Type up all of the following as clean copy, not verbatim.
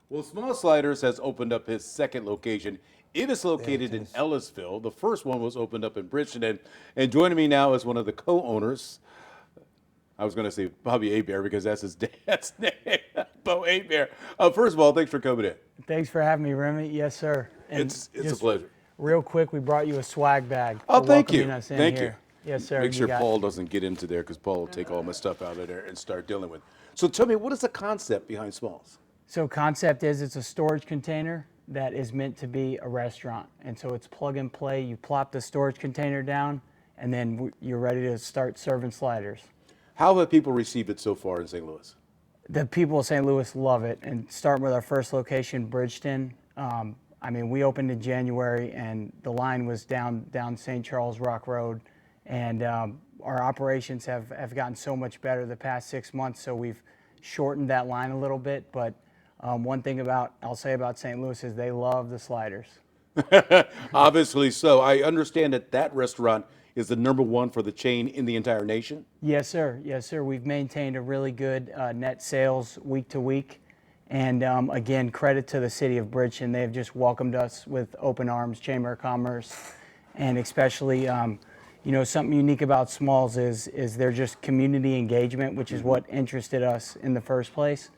Well, Small Sliders has opened up his second location. It is located in Ellisville. The first one was opened up in Bridgeton. And joining me now is one of the co-owners. I was going to say Bobby Abear because that's his dad's name, Bo Abear. First of all, thanks for coming in. Thanks for having me, Remy. Yes, sir. And It's a pleasure. Real quick, we brought you a swag bag. Oh, for thank you. welcoming us in Thank here. you. Yes, sir. Make You sure got Paul it. doesn't get into there because Paul will take all my stuff out of there and start dealing with. So tell me, what is the concept behind Smalls? So concept is it's a storage container that is meant to be a restaurant. And so it's plug and play. You plop the storage container down, and then you're ready to start serving sliders. How have people received it so far in St. Louis? The people of St. Louis love it. And starting with our first location, Bridgeton, I mean, we opened in January, and the line was down St. Charles Rock Road. And our operations have gotten so much better the past 6 months, so we've shortened that line a little bit. But one thing I'll say about St. Louis is they love the sliders. Obviously so. I understand that restaurant is the #1 for the chain in the entire nation. Yes, sir. Yes, sir. We've maintained a really good net sales week to week. And again, credit to the city of Bridgeton. They have just welcomed us with open arms, Chamber of Commerce, and especially, you know, something unique about Smalls is they're just community engagement, which is what interested us in the first place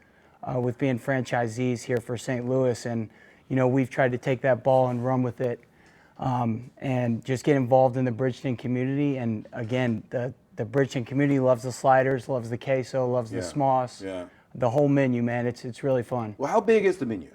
with being franchisees here for St. Louis. And, you know, we've tried to take that ball and run with it and just get involved in the Bridgeton community. And again, the Bridgeton community loves the sliders, loves the queso, loves the smoss. Yeah. The whole menu, man, it's really fun. Well, how big is the menu?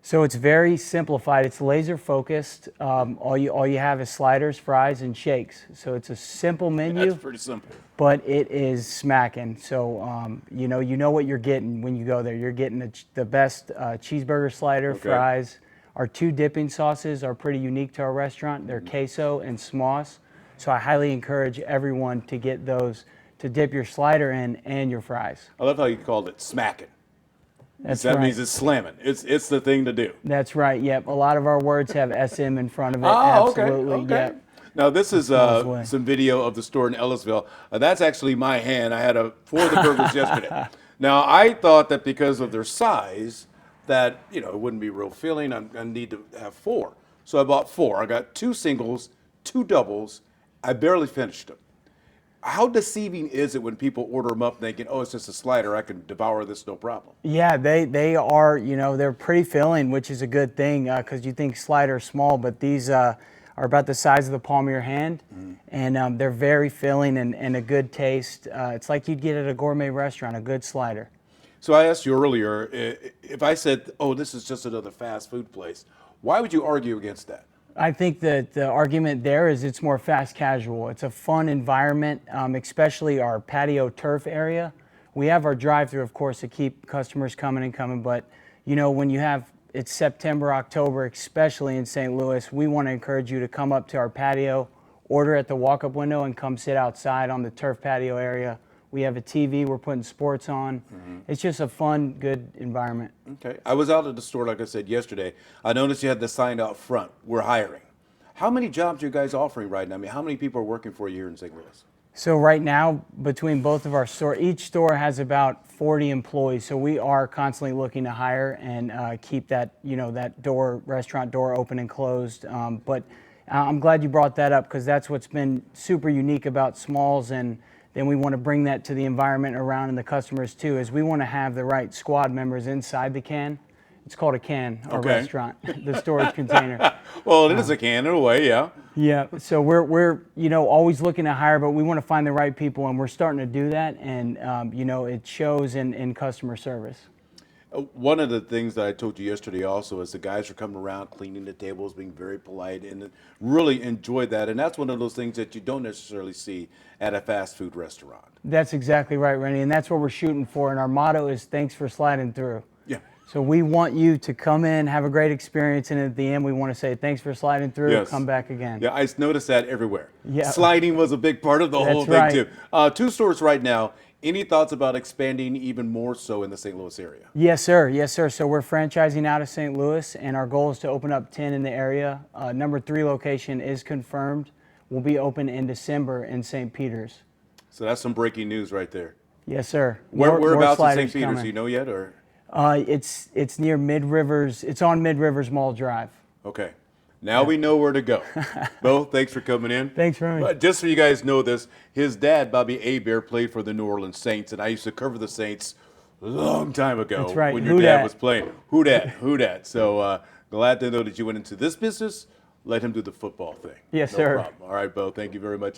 So it's very simplified. It's laser focused. All you have is sliders, fries, and shakes. So it's a simple menu. That's pretty simple. But it is smacking. So you know what you're getting when you go there. You're getting the best cheeseburger slider, fries. Our 2 dipping sauces are pretty unique to our restaurant. They're queso and smoss. So I highly encourage everyone to get those to dip your slider in and your fries. I love how you called it smacking. That's That right. means it's slamming. It's the thing to do. That's right. Yep. A lot of our words have SM in front of it. Oh, Absolutely. okay. Yep. Now this is Lovely. some video of the store in Ellisville. That's actually my hand. I had 4 of the burgers yesterday. Now I thought that because of their size, that it wouldn't be real filling. I need to have 4, so I bought 4. I got 2 singles, 2 doubles. I barely finished them. How deceiving is it when people order them up thinking, oh, it's just a slider, I can devour this no problem? Yeah, they are, they're pretty filling, which is a good thing because you think sliders small, but these are about the size of the palm of your hand, and they're very filling and a good taste. It's like you'd get at a gourmet restaurant, a good slider. So I asked you earlier, if I said, oh, this is just another fast food place, why would you argue against that? I think that the argument there is it's more fast casual. It's a fun environment, especially our patio turf area. We have our drive-through, of course, to keep customers coming and coming, but when it's September, October, especially in St. Louis, we want to encourage you to come up to our patio, order at the walk-up window, and come sit outside on the turf patio area. We have a TV, we're putting sports on. It's just a fun, good environment. Okay. I was out at the store, like I said yesterday. I noticed you had the sign out front, we're hiring. How many jobs are you guys offering right now? I mean, how many people are working for you here in St. Louis? So right now, between both of our stores, each store has about 40 employees. So we are constantly looking to hire and keep that, that restaurant door open and closed. But I'm glad you brought that up because that's what's been super unique about Smalls, and then we want to bring that to the environment around and the customers too, is we want to have the right squad members inside the can. It's called a can, our restaurant, the storage container. Well, it is a can in a way, yeah. Yeah, so we're always looking to hire, but we want to find the right people, and we're starting to do that, and it shows in customer service. One of the things that I told you yesterday also is the guys are coming around, cleaning the tables, being very polite, and really enjoy that. And that's one of those things that you don't necessarily see at a fast food restaurant. That's exactly right, Rennie, and that's what we're shooting for. And our motto is "Thanks for sliding through." Yeah. So we want you to come in, have a great experience, and at the end, we want to say thanks for sliding through. Yes. Come back again. Yeah, I noticed that everywhere. Yeah. Sliding was a big part of the whole thing right. too. 2 stores right now. Any thoughts about expanding even more so in the St. Louis area? Yes, sir. Yes, sir. So we're franchising out of St. Louis, and our goal is to open up 10 in the area. Number 3 location is confirmed. We'll be open in December in St. Peters. So that's some breaking news right there. Yes, sir. Whereabouts in sliders St. Peters? coming. Do you know yet, or? It's near Mid Rivers. It's on Mid Rivers Mall Drive. Okay. Now we know where to go. Bo, thanks for coming in. Thanks for having me. But just so you guys know this, his dad, Bobby Hebert, played for the New Orleans Saints, and I used to cover the Saints a long time ago. That's right. When your Who dad dat? was playing. Who dat? Who dat? So glad to know that you went into this business. Let him do the football thing. Yes, No sir. problem. All right, Bo, thank you very much.